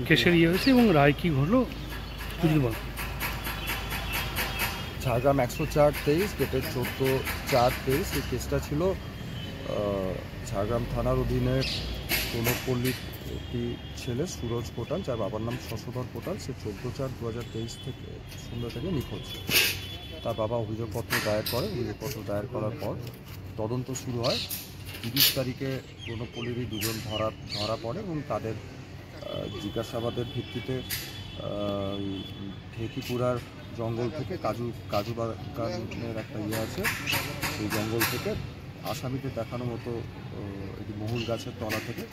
কেসের ইয়ে হয়েছে এবং রায় কি ঘটলো যদি বল। ঝাড়গ্রাম 104-23 ডেটের 14/4/23 এই কেসটা ছিল ঝাড়গ্রাম থানার অধীনে প্রণবপল্লীর একটি ছেলে সুরজ কোটাল, যার বাবার নাম শশধর কোটাল। সে 14/4/2023 থেকে সন্ধ্যা থেকে নিখোঁজ। তার বাবা অভিযোগপত্র দায়ের করে। অভিযোগপত্র দায়ের করার পর তদন্ত শুরু হয়। 30 তারিখে প্রণবপল্লীরই দুজন ধরা পড়ে এবং তাদের জিজ্ঞাসাবাদের ভিত্তিতে ঢেকিপুরার জঙ্গল থেকে কাজু বাগানের একটা ইয়ে আছে, সেই জঙ্গল থেকে আসামিদের দেখানো মতো একটি মহুল গাছের তলা থেকে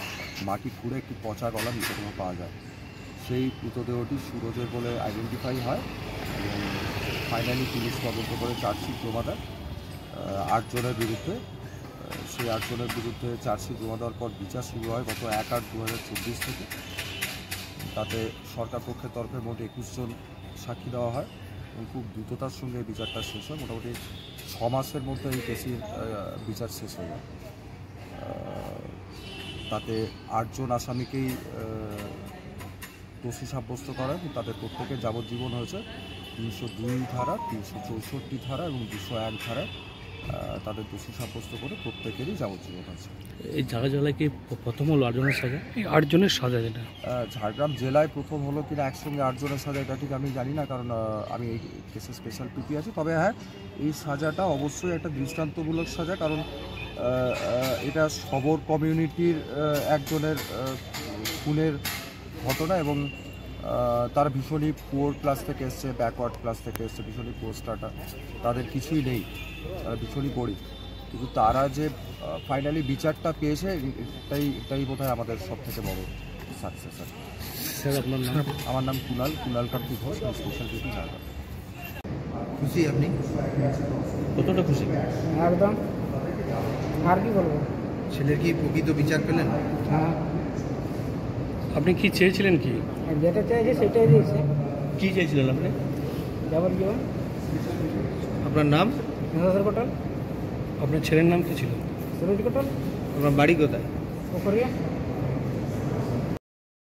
মাটি খুঁড়ে একটি পচা গলা মৃতদেহ পাওয়া যায়। সেই মৃতদেহটি সুরজের বলে আইডেন্টিফাই হয় এবং ফাইনালি পুলিশ তদন্ত করে চার্জশিট জমা দেয় 8 জনের বিরুদ্ধে। সেই 8 জনের বিরুদ্ধে চার্জশিট জমা দেওয়ার পর বিচার শুরু হয় গত 1/8/2024 থেকে। তাতে সরকার পক্ষের তরফের মোট 21 জন সাক্ষী দেওয়া হয় এবং খুব দ্রুততার সঙ্গে এই বিচারটা শেষ হয়। মোটামুটি 6 মাসের মধ্যে এই কেসের বিচার শেষ হয়ে যায়। তাতে 8 জন আসামিকেই দোষী সাব্যস্ত করা এবং তাদের প্রত্যেকের যাবজ্জীবন হয়েছে 302 ধারা, 364 ধারা এবং 201 ধারায় তাদের দোষী সাব্যস্ত করে প্রত্যেকেরই যাবজ্জীবন আছে। এই জেলায় কি প্রথম হলো 8 জনের সাজা? এই 8 জনের সাজা যেটা ঝাড়গ্রাম জেলায় প্রথম হলো কিনা একসঙ্গে 8 জনের সাজা, এটা ঠিক আমি জানি না, কারণ আমি এই কেসে স্পেশাল পিপি আছি। তবে হ্যাঁ, এই সাজাটা অবশ্যই একটা দৃষ্টান্তমূলক সাজা, কারণ এটা সবর কমিউনিটির একজনের খুনের ঘটনা এবং তারা ভীষণই পুয়ার ক্লাস থেকে এসছে, ব্যাকওয়ার্ড ক্লাস থেকে এসছে, ভীষণই পুয়ার স্টার্টার, তাদের কিছুই নেই, তারা ভীষণই গরিব। কিন্তু তারা যে ফাইনালি বিচারটা পেয়েছে এটাই বোধহয় আমাদের সব থেকে বড় সাকসেস। স্যার আপনার নাম? আমার নাম কুনাল কার্তিক ঘোষ, স্পেশাল ডিউটি ঝাড়গ্রাম। খুশি আপনি? কতটা খুশি? একদম, আর কি বলবো। ছেলের কি প্রকৃত বিচার পেলেন? হ্যাঁ, আপনি কি চেয়েছিলেন? কি যেটা চাইছে সেটাই দিয়েছে। কি চেয়েছিলেন আপনি? যাবজ্জীবন। আপনার নাম? মেধাধর কোটাল। আপনার ছেলের নাম কি ছিল? সুরজ কোটাল। আপনার বাড়ি কোথায়? পুকুরিয়া।